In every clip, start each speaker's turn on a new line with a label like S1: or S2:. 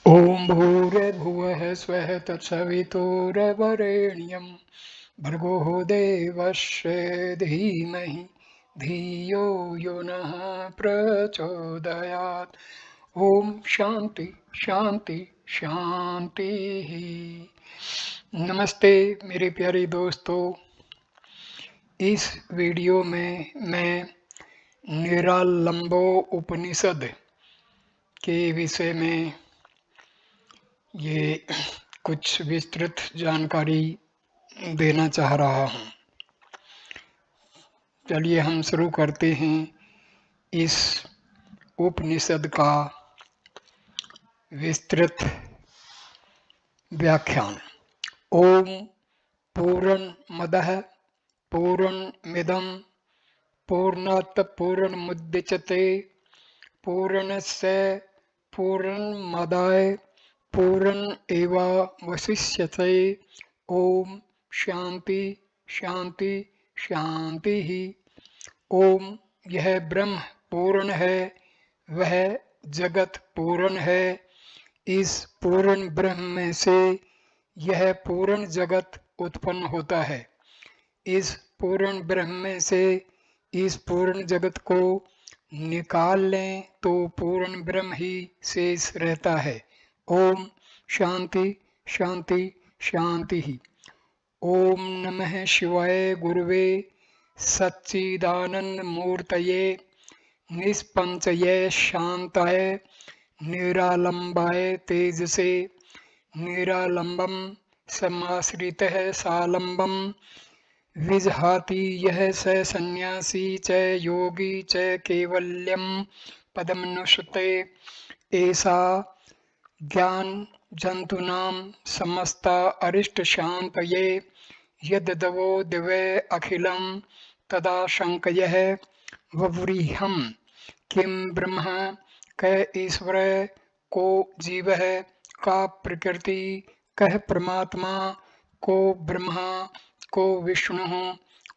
S1: ॐ भूर्भुवः स्वः तत्सवितुर्वरेण्यं भर्गो देवस्य धीमहि धियो यो नः प्रचोदयात्। ओम शांति शांति शांति। नमस्ते मेरे प्यारे दोस्तों। इस वीडियो में मैं निरालंबो उपनिषद के विषय में ये कुछ विस्तृत जानकारी देना चाह रहा हूँ। चलिए हम शुरू करते हैं इस उपनिषद का विस्तृत व्याख्यान। ओम पूर्णमदः पूर्णमिदं पूर्णात् पूर्णमुदच्यते पूर्णस्य पूर्णमादाय पूर्णमेवावशिष्यते। ओम शांति शांति शांति ही। ओम यह ब्रह्म पूर्ण है, वह जगत पूर्ण है। इस पूर्ण ब्रह्म में से यह पूर्ण जगत उत्पन्न होता है। इस पूर्ण ब्रह्म में से इस पूर्ण जगत को निकाल लें तो पूर्ण ब्रह्म ही शेष रहता है। ओम शांति शांति शांति ही। ओम नमः शिवाय गुरुवे सच्चिदानंद मूर्तये निष्पंचये शांताय निरालंबाय तेजसे निरालंबम समाश्रितः सालंबम विजहाति यह स सन्यासी च योगी च कैवल्यम पदमनुष्यते। ऐसा ज्ञान जंतूनां समस्ता अरिष्ट शांतये यद्दवो दिवे अखिलं तदा शंकयः वव्रीहम्। किं ब्रह्म क ईश्वर को जीव है, का प्रकृति, कह परमात्मा, को ब्रह्मा, को विष्णु,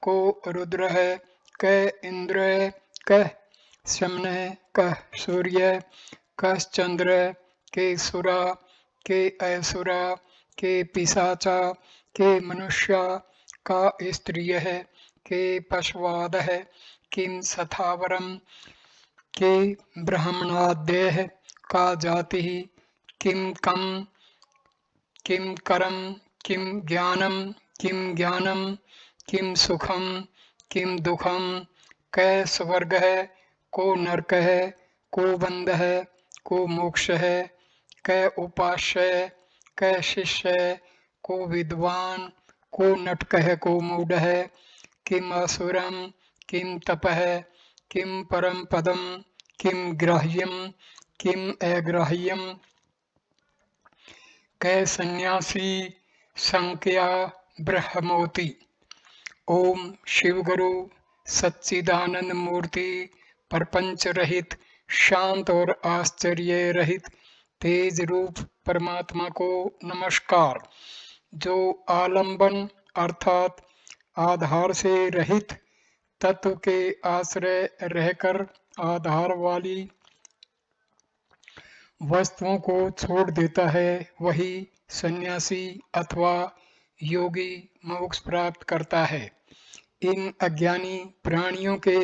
S1: को रुद्र है, कह इंद्र, कह शमन, कह सूर्य, कह चंद्र, के सुरा, के असुरा, के पिशाचा, के मनुष्य, का स्त्रिय है, के पशुवाद है, किम सथावरम, के ब्राह्मणादेह, का जाति, किम कम, किम करम, किम ज्ञानम, किम सुखम, किम दुखम, कै स्वर्ग है, को नरक है, को बंध है, को मोक्ष है, कै उपास्य, कै शिष्य, को विद्वान, को नटक है, को मूढ़ है, किम असुरम, किम तप है, किम परम पदम, किम ग्राह्यम, किम अग्राह्यम, कै सन्यासी संख्या ब्रह्मोति। ओम शिव गुरु सच्चिदानंद मूर्ति प्रपंच रहित शांत और आश्चर्य रहित तेज रूप परमात्मा को नमस्कार। जो आलंबन अर्थात आधार से रहित तत्व के आश्रय रहकर आधार वाली वस्तुओं को छोड़ देता है, वही सन्यासी अथवा योगी मोक्ष प्राप्त करता है। इन अज्ञानी प्राणियों के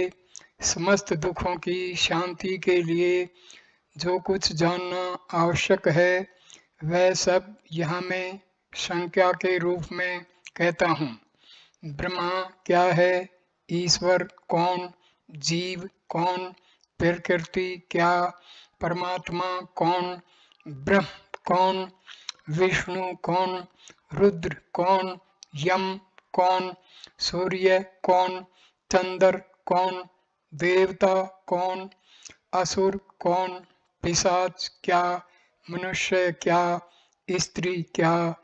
S1: समस्त दुखों की शांति के लिए जो कुछ जानना आवश्यक है वह सब यहाँ मैं संख्या के रूप में कहता हूँ। ब्रह्मा क्या है, ईश्वर कौन, जीव कौन, प्रकृति क्या, परमात्मा कौन, ब्रह्म कौन, विष्णु कौन, रुद्र कौन, यम कौन, सूर्य कौन, चंद्र कौन, देवता कौन, असुर कौन, पिशाच क्या, मनुष्य क्या, स्त्री क्या,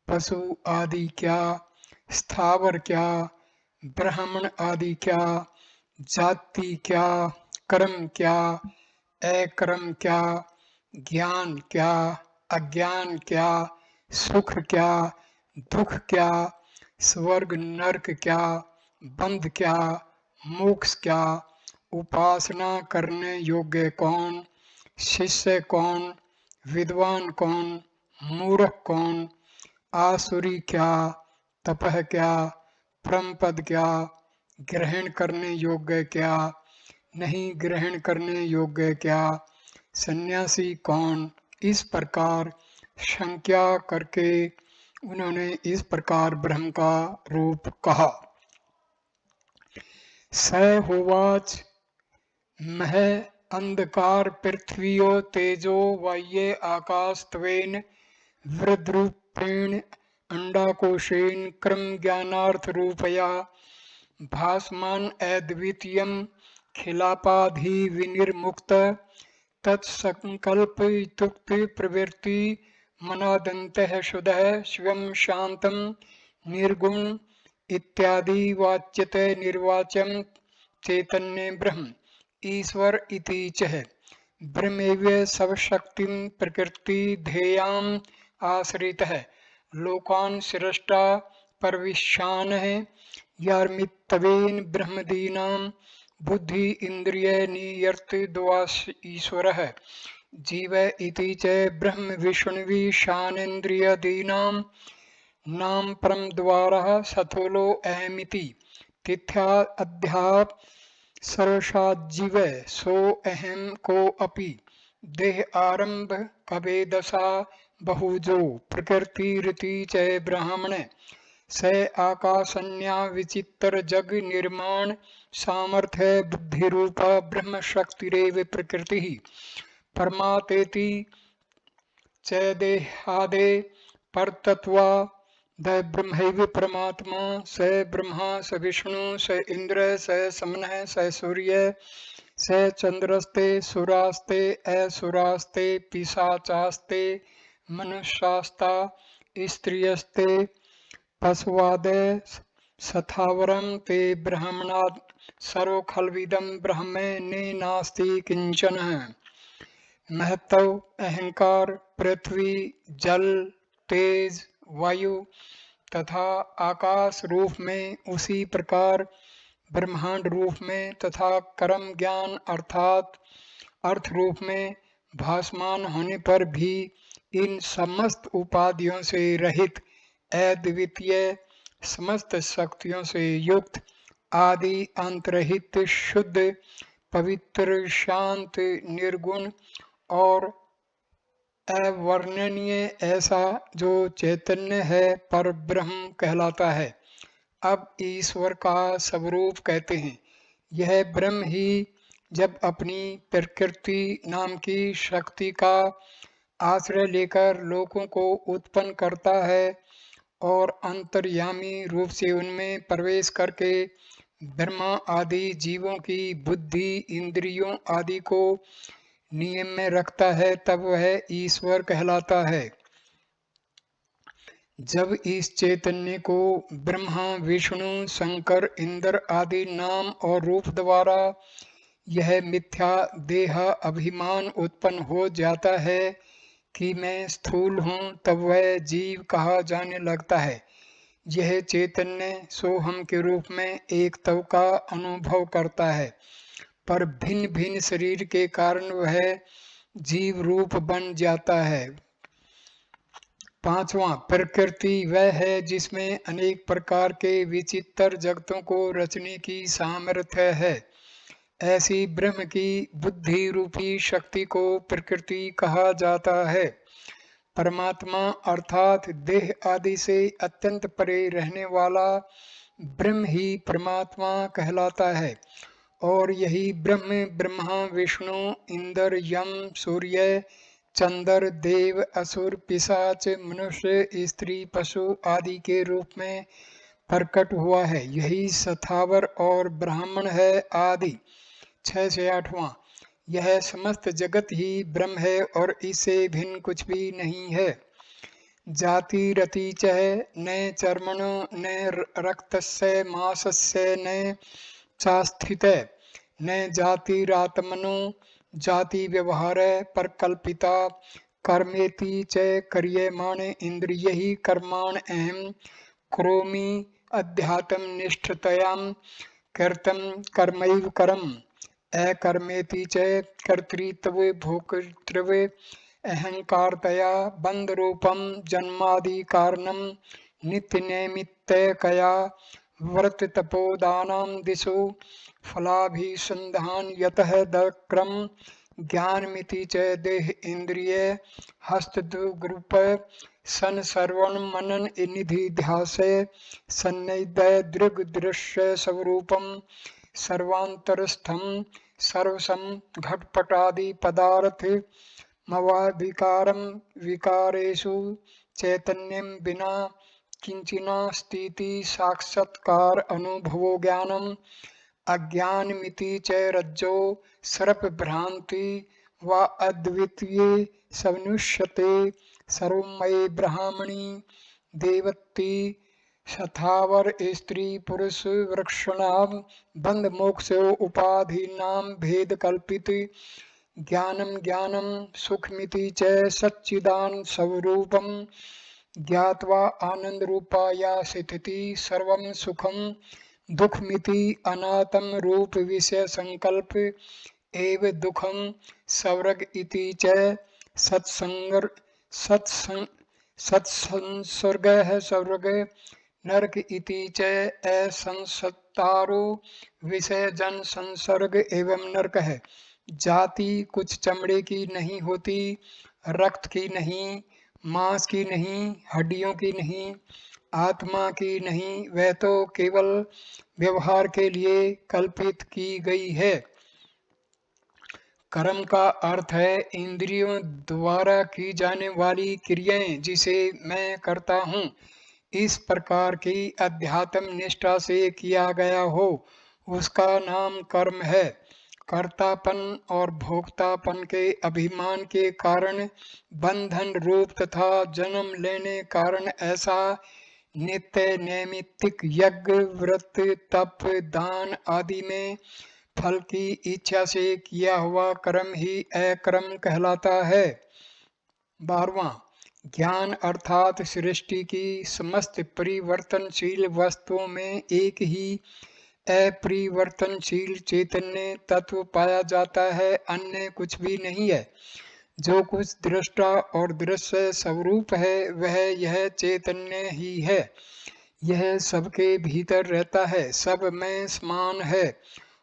S1: पशु आदि क्या, स्थावर क्या, ब्राह्मण आदि क्या, जाति क्या, कर्म क्या, अकर्म क्या, ज्ञान क्या, अज्ञान क्या, सुख क्या, दुख क्या, स्वर्ग नरक क्या, बंध क्या, मोक्ष क्या, उपासना करने योग्य कौन, शिष्य कौन, विद्वान कौन, मूर्ख कौन, आसुरी क्या, तपह क्या, परमपद क्या, ग्रहण करने योग्य क्या, नहीं ग्रहण करने योग्य क्या, सन्यासी कौन, इस प्रकार शंका करके उन्होंने इस प्रकार ब्रह्म का रूप कहा। स होवाच मह अंधकार पृथ्वीयो तेजो वाये आकाश त्वेन वृद्रूपेण अंडाकोशेन क्रम ज्ञानार्थ रूपया भासमान अद्वितीयम खिलापाधि विनिर्मुक्त तत्संकल्प इत्युक्ति प्रवृत्ति मनादन्तः शुद्धः शिवम शांतम निर्गुण इत्यादि वाच्यते निर्वाच्यम चैतन्य ब्रह्म ईश्वर इति च ब्रह्मेव सर्वशक्तिं प्रकृति ध्येयाम आश्रितः लोकान् सृष्टा परविशानः यार्मित्तवेन ब्रह्मदीनां बुद्धि इंद्रिय नियर्त द्वास ईश्वरः जीव इति च ब्रह्म विष्णुविशानेन्द्रियदीनां नाम परम द्वारः सथोलो अहमिति तिथ्या अध्याप सर्वसाजीव सो अहम को अपि देह आरंभ कवे दशा बहुजो प्रकृति रीति च ब्राह्मण स आकाशन्या विचित्र जग निर्माण सामर्थ्य बुद्धि रूपा ब्रह्म शक्तिरेव प्रकृति परमातेति च देहादे परतत्वा द ब्रह्मैव परमात्मा स ब्रह्मा स विष्णु स इंद्र स समनः स सूर्य स चंद्रस्ते सुरास्ते असुरास्ते पिशाचास्ते मनुष्यास्ता स्त्रियस्ते पशुवादे सथावरम ते ब्रह्मणात् सर्वखल्विदं ब्रह्म ने नास्ति किंचन। महत्व अहंकार पृथ्वी जल तेज वायु तथा आकाश रूप में उसी प्रकार ब्रह्मांड रूप में तथा कर्म ज्ञान अर्थात अर्थ रूप में भासमान होने पर भी इन समस्त उपाधियों से रहित अद्वितीय समस्त शक्तियों से युक्त आदि अंतरहित शुद्ध पवित्र शांत निर्गुण और अवर्णनीय ऐसा जो चैतन्य है पर ब्रह्म कहलाता है। अब ईश्वर का स्वरूप कहते हैं। यह ब्रह्म ही जब अपनी प्रकृति नाम की शक्ति का आश्रय लेकर लोगों को उत्पन्न करता है और अंतर्यामी रूप से उनमें प्रवेश करके ब्रह्मा आदि जीवों की बुद्धि इंद्रियों आदि को नियम में रखता है तब वह ईश्वर कहलाता है। जब इस चैतन्य को ब्रह्मा विष्णु शंकर इंद्र आदि नाम और रूप द्वारा यह मिथ्या देह अभिमान उत्पन्न हो जाता है कि मैं स्थूल हूँ तब वह जीव कहा जाने लगता है। यह चैतन्य सोहम के रूप में एकत्व का अनुभव करता है पर भिन्न भिन्न शरीर के कारण वह जीव रूप बन जाता है। पांचवा प्रकृति वह है जिसमें अनेक प्रकार के विचित्र जगतों को रचने की सामर्थ्य है। ऐसी ब्रह्म की बुद्धि रूपी शक्ति को प्रकृति कहा जाता है। परमात्मा अर्थात देह आदि से अत्यंत परे रहने वाला ब्रह्म ही परमात्मा कहलाता है और यही ब्रह्म ब्रह्मा विष्णु इंद्र यम सूर्य चंद्र देव असुर पिशाच मनुष्य स्त्री पशु आदि के रूप में प्रकट हुआ है। यही सथावर और ब्राह्मण है आदि। 6 से 8वां यह समस्त जगत ही ब्रह्म है और इससे भिन्न कुछ भी नहीं है। जाति रति च न चर्मणो न रक्तस्य मांसस्य न चास्थित न जातिरात्मनो जाति व्यवहार परकल्पिता कर्मेति च क्रियमाणे इंद्रियैः कर्माण अहम करोमि अध्यात्म निष्ठतयां कर्तम कर्मैव करम अकर्मेति च कर्तृत्व भोक्तृत्व अहंकारतया बंध रूपम जन्मादि कारणम नित्य नैमित्तकया व्रत तपोदानां दिशो फलाभिसंधान यतः दक्रम ज्ञानमिति च देह इंद्रिय हस्तद्रुप सन सर्वण मनन निधि ध्यास सन्निधय दृग दृश्य स्वरूपम सर्वांतरस्थम सर्वसम घटपटादि पदार्थ मवाधिकारम विकारेषु चैतन्यम बिना किंचिनास्तीति साक्षात्कार अनुभवो ज्ञानम अज्ञानमिति च रज्जो सर्प भ्रांति व अद्वितीय सवनुष्यते सर्वमये ब्राह्मणी देवती शथावर स्त्री पुरुष वृक्षणाम बंध मोक्ष उपाधीनां भेद कल्पित ज्ञानम ज्ञानम सुखमिति च सच्चिदान स्वरूपम ज्ञात्वा आनंद रूपाया स्थिति सर्वं सुखम दुखमिति अनात्म रूप विषय संकल्प एव दुखम स्वर्ग इति च सत्संसर्ग स्वर्ग नरक इति च असंसतारो विषय जन संसर्ग एवं नरक है। जाति कुछ चमड़े की नहीं होती, रक्त की नहीं, मांस की नहीं, हड्डियों की नहीं, आत्मा की नहीं, वह तो केवल व्यवहार के लिए कल्पित की गई है। कर्म का अर्थ है इंद्रियों द्वारा की जाने वाली क्रियाएं जिसे मैं करता हूँ। इस प्रकार की अध्यात्म निष्ठा से किया गया हो उसका नाम कर्म है। कर्तापन और भोक्तापन के अभिमान के कारण बंधन रूप तथा जन्म लेने कारण ऐसा नित्य नैमित्तिक यज्ञ व्रत तप दान आदि में फल की इच्छा से किया हुआ कर्म ही अकर्म कहलाता है। 12वां ज्ञान अर्थात सृष्टि की समस्त परिवर्तनशील वस्तुओं में एक ही अपरिवर्तनशील चैतन्य तत्व पाया जाता है, अन्य कुछ भी नहीं है। जो कुछ दृष्टा और दृश्य स्वरूप है वह यह चैतन्य ही है। यह सबके भीतर रहता है, सब में समान है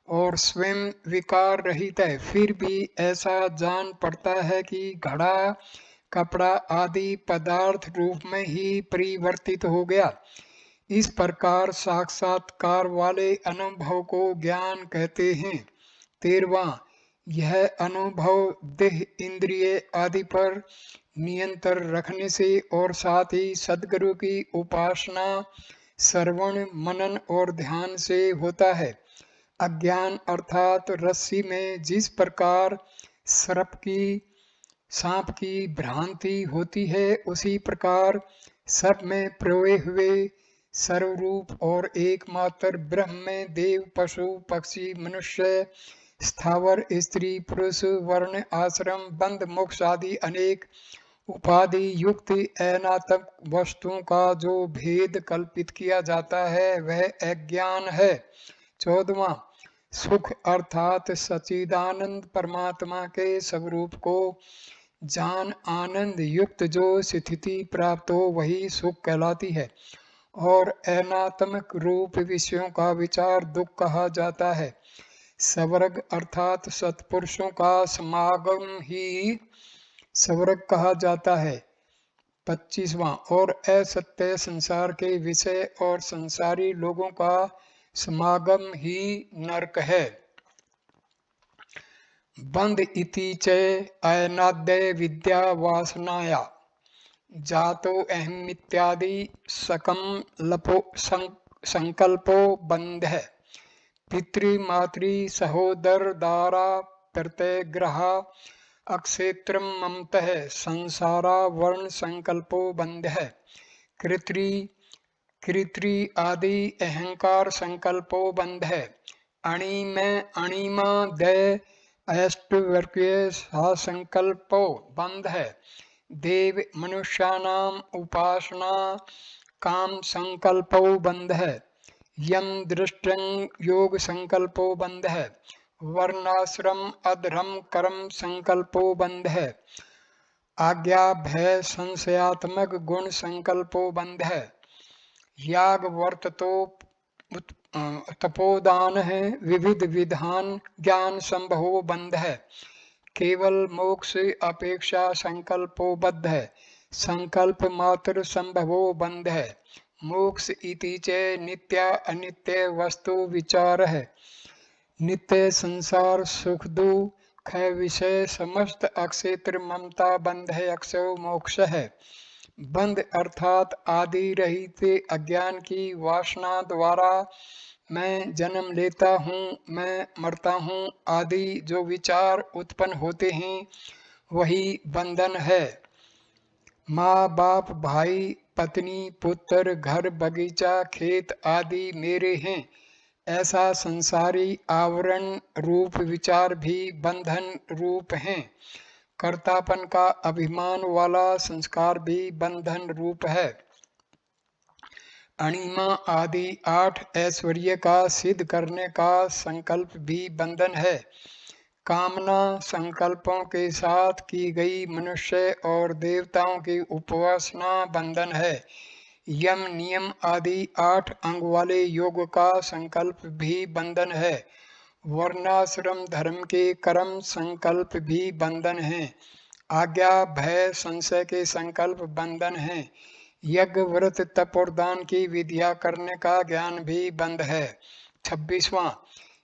S1: और स्वयं विकार रहित है। फिर भी ऐसा जान पड़ता है कि घड़ा कपड़ा आदि पदार्थ रूप में ही परिवर्तित हो गया। इस प्रकार साक्षात्कार वाले अनुभव को ज्ञान कहते हैं। 13वां यह अनुभव देह इंद्रिय आदि पर नियंत्रण रखने से और साथ ही सद्गुरु की उपासना श्रवण मनन और ध्यान से होता है। अज्ञान अर्थात रस्सी में जिस प्रकार सांप की भ्रांति होती है उसी प्रकार सब में प्रोए हुए सर्वरूप और एकमात्र ब्रह्म में देव पशु पक्षी मनुष्य स्थावर स्त्री पुरुष वर्ण आश्रम बंध मोक्ष आदि अनेक उपाधि युक्त अनात्म वस्तुओं का जो भेद कल्पित किया जाता है वह अज्ञान है। 14वां सुख अर्थात सच्चिदानंद परमात्मा के स्वरूप को जान आनंद युक्त जो स्थिति प्राप्त हो वही सुख कहलाती है और अनात्मक रूप विषयों का विचार दुख कहा जाता है। स्वर्ग अर्थात सत्पुरुषों का समागम ही स्वर्ग कहा जाता है। 25वां और असत्य संसार के विषय और संसारी लोगों का समागम ही नरक है। बंध इति च अनाद्य विद्या वासनाया जातो अहमित्यादि सकम लपो संकल्पो बंध है। पितृमातृ सहोदर दारा प्रत्यग्रह अक्षेत्रम ममतः संसारा वर्ण संकल्पो बंध है। कृत्री आदि अहंकार संकल्पो बंध है। अणिमा दय अष्टवर्गीय संकल्पो बंध है। देव मनुष्यानाम उपासना काम संकल्पो बंध है। यम दृष्टं योग संकल्पो बंध है। वर्णाश्रम अधर्म कर्म संकल्पो बंध है। आज्ञा भय संशयात्मक गुण संकल्पो बंध है। याग वर्ततो तपोदान है, विविध विधान ज्ञान संभवो बंध है। केवल मोक्ष अपेक्षा संकल्पो बद्ध है, संकल्प मात्र संभवो बंध है। मोक्ष इति च नित्य अनित्य वस्तु विचार है। नित्य संसार सुख दुख विषय समस्त अक्षेत्र ममता बंध है, अक्षय मोक्ष है। बंध अर्थात आदि रहित अज्ञान की वासना द्वारा मैं जन्म लेता हूँ, मैं मरता हूँ आदि जो विचार उत्पन्न होते हैं वही बंधन है। माँ बाप भाई पत्नी पुत्र घर बगीचा खेत आदि मेरे हैं, ऐसा संसारी आवरण रूप विचार भी बंधन रूप हैं। कर्तापन का अभिमान वाला संस्कार भी बंधन रूप है। अणिमा आदि 8 ऐश्वर्य का सिद्ध करने का संकल्प भी बंधन है। कामना संकल्पों के साथ की गई मनुष्य और देवताओं की उपासना बंधन है। यम नियम आदि 8 अंग वाले योग का संकल्प भी बंधन है। वर्णाश्रम धर्म के कर्म संकल्प भी बंधन है। आज्ञा भय संशय के संकल्प बंधन है। यज्ञ व्रत तप और दान की विधिया करने का ज्ञान भी बंध है। 26वां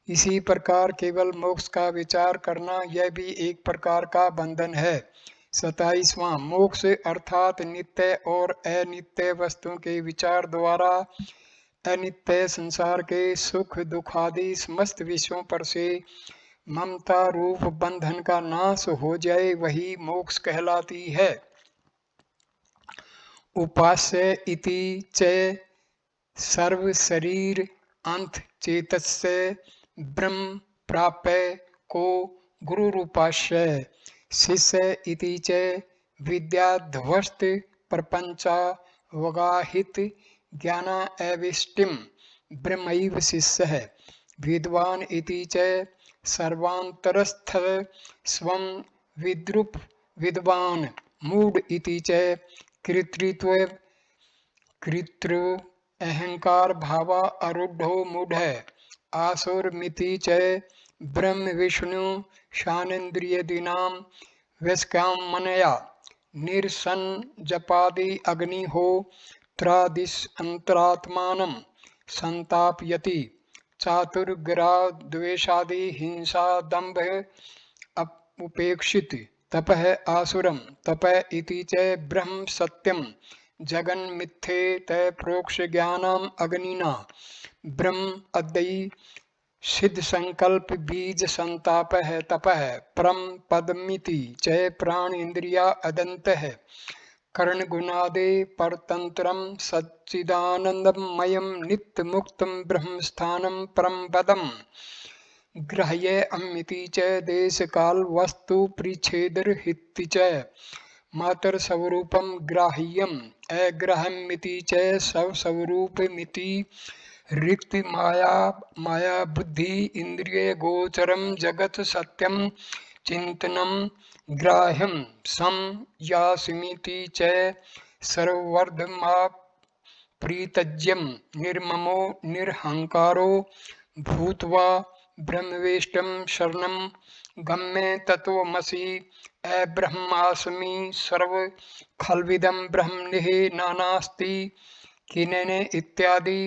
S1: इसी प्रकार केवल मोक्ष का विचार करना यह भी एक प्रकार का बंधन है। 27वां मोक्ष अर्थात नित्य और अनित्य वस्तुओं के विचार द्वारा अनित्य संसार के सुख दुखादि समस्त विषयों पर से ममता रूप बंधन का नाश हो जाए, वही मोक्ष कहलाती है। उपास्य इति च सर्व शरीर अंत चेतस्य ब्रह्म प्राप्य को गुरु रूपाश्य। शिष्य इति च विद्याध्वस्त प्रपंचा वगाहित ज्ञाना एविष्टिम ब्रह्मैव शिष्य है। विद्वान इति च सर्वांतरस्थ स्वं विद्रुप विद्वान। मूढ़ इति च कृतृत्व कृतृ अहंकार भावा आरूढ़ो मूढ़ है। आसुर मिति च ब्रह्म विष्णु शानेन्द्रियदीनां वैस्काम मनया। निरसन जपादि अग्नि हो त्रादिश अंतरात्मानं संतापयति। चातुर्ग्रा द्वेषादि हिंसा दंभ उपेक्षित। तपः आसुरम तपः इति च ब्रह्म सत्यम जगन मिथ्ये तय प्रोक्ष ज्ञानम अग्निना। ब्रह्म अद्वयी सिद्ध संकल्प बीज संताप है तप है। परम पदमिति च प्राण इंद्रिया अदंत है। कर्ण गुणादे परतंत्रम सच्चिदानंदमयम नित्य मुक्तम ब्रह्म स्थानम परम पदम। ग्राह्य अमिति च देश काल वस्तु परिच्छेदरहित च। मातर स्वरूपम ग्राह्यम अग्राह्यमिति च स्वरूपमिति। रिक्त माया माया बुद्धि इंद्रिय गोचरम जगत सत्यम चिंतनम ग्राह्यम सम यासमिति च सर्ववर्धमा प्रीतज्यम निर्ममो निर्हंकारो भूत्वा ब्रह्मवेष्टम शरणम गम्य तत्वमसि अब्रह्मास्मि सर्व खल्विदं ब्रह्म निहि नानास्ति किनेने इत्यादि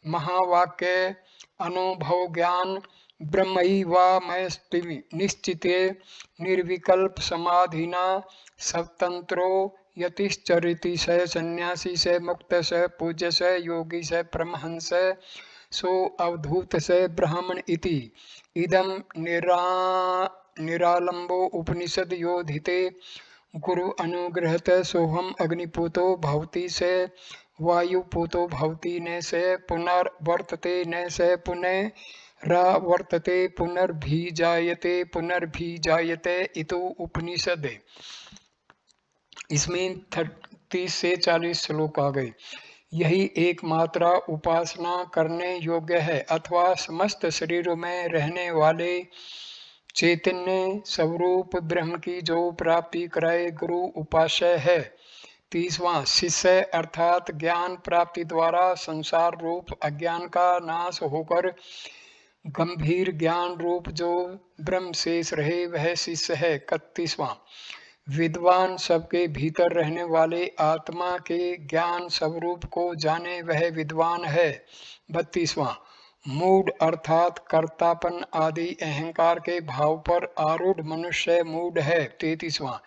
S1: महावाक्य अनुभव ज्ञान ब्रह्मैवास्मि निश्चिते निर्विकल्प समाधिना स्वतंत्रो यतिश्चरिति से सन्यासी से मुक्त से पूज्य से योगी से परमहंस सो अवधूत से ब्राह्मण इति। इदम निरालंबो उपनिषद योधिते गुरु अनुग्रहत सोहम अग्निपूतो भवति से वायुपूतो भवति न से पुनर्वर्तते न से पुनरावर्तते पुनर्भिजायते पुनर्भिजायते इतो उपनिषद। इसमें 30 से 40 श्लोक आ गए। यही एक मात्रा उपासना करने योग्य है अथवा समस्त शरीरों में रहने वाले चैतन्य स्वरूप ब्रह्म की जो प्राप्ति कराए गुरु उपास्य है। 30वां, शिष्य अर्थात ज्ञान प्राप्ति द्वारा संसार रूप अज्ञान का नाश होकर गंभीर ज्ञान रूप जो ब्रह्म शेष रहे वह शिष्य है। 31वां, विद्वान सबके भीतर रहने वाले आत्मा के ज्ञान स्वरूप को जाने वह विद्वान है। 32वां, मूढ़ अर्थात कर्तापन आदि अहंकार के भाव पर आरूढ़ मनुष्य मूढ़ है। 33वां,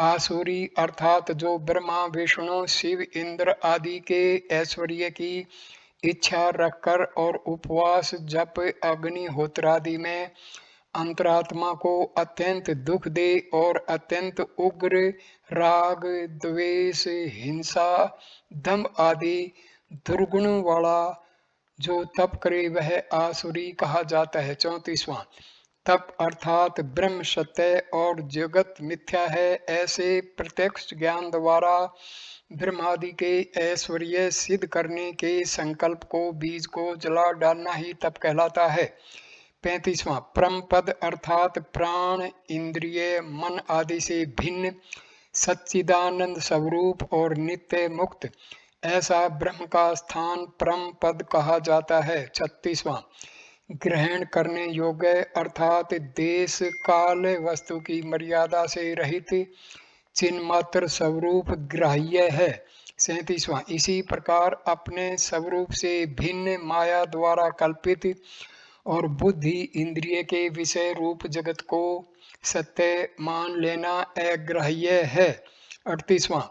S1: आसुरी अर्थात जो ब्रह्मा विष्णु शिव इंद्र आदि के ऐश्वर्य की इच्छा रखकर और उपवास जप अग्निहोत्रादि में अंतरात्मा को अत्यंत दुख दे और अत्यंत उग्र राग द्वेष हिंसा दम्भ आदि दुर्गुण वाला जो तप करे वह आसुरी कहा जाता है। 34वां, तप अर्थात ब्रह्म सत्य और जगत मिथ्या है ऐसे प्रत्यक्ष ज्ञान द्वारा ब्रह्मादि के ऐश्वर्य सिद्ध करने के संकल्प को बीज को जला डालना ही तप कहलाता है। 35वां, परम पद अर्थात प्राण इंद्रिय मन आदि से भिन्न सच्चिदानंद स्वरूप और नित्य मुक्त ऐसा ब्रह्म का स्थान परम पद कहा जाता है। 36वां, ग्रहण करने योग्य अर्थात देश काल वस्तु की मर्यादा से रहित चिन्ह मात्र स्वरूप ग्राह्य है। 37वां, इसी प्रकार अपने स्वरूप से भिन्न माया द्वारा कल्पित और बुद्धि इंद्रिय के विषय रूप जगत को सत्य मान लेना अग्राह्य है। 38वां,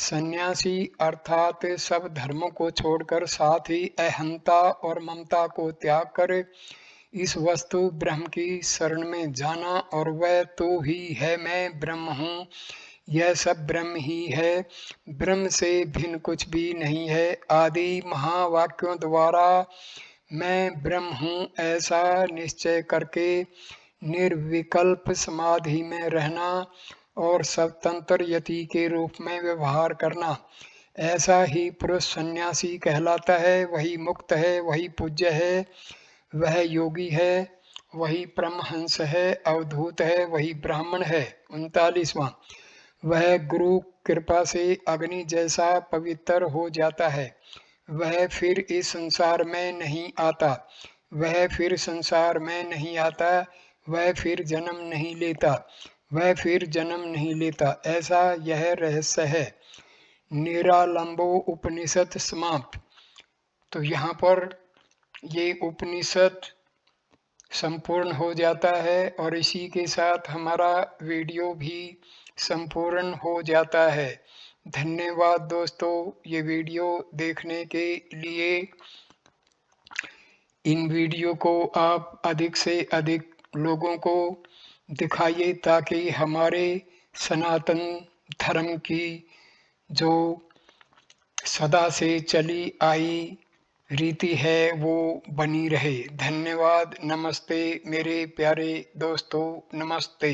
S1: सन्यासी अर्थात सब धर्मों को छोड़कर साथ ही अहंता और ममता को त्याग कर इस वस्तु ब्रह्म की शरण में जाना और वह तो ही है, मैं ब्रह्म हूँ, यह सब ब्रह्म ही है, ब्रह्म से भिन्न कुछ भी नहीं है आदि महावाक्यों द्वारा मैं ब्रह्म हूँ ऐसा निश्चय करके निर्विकल्प समाधि में रहना और स्वतंत्र यति के रूप में व्यवहार करना, ऐसा ही पुरुष सन्यासी कहलाता है। वही मुक्त है, वही पूज्य है, वह योगी है, वही परमहंस है, अवधूत है, वही ब्राह्मण है। 39वां, वह गुरु कृपा से अग्नि जैसा पवित्र हो जाता है, वह फिर इस संसार में नहीं आता, वह फिर संसार में नहीं आता, वह फिर जन्म नहीं लेता, वह फिर जन्म नहीं लेता, ऐसा यह रहस्य है। निरालंबो उपनिषद समाप्त। तो यहाँ पर ये उपनिषद संपूर्ण हो जाता है और इसी के साथ हमारा वीडियो भी संपूर्ण हो जाता है। धन्यवाद दोस्तों ये वीडियो देखने के लिए। इन वीडियो को आप अधिक से अधिक लोगों को दिखाइए ताकि हमारे सनातन धर्म की जो सदा से चली आई रीति है वो बनी रहे। धन्यवाद। नमस्ते मेरे प्यारे दोस्तों, नमस्ते।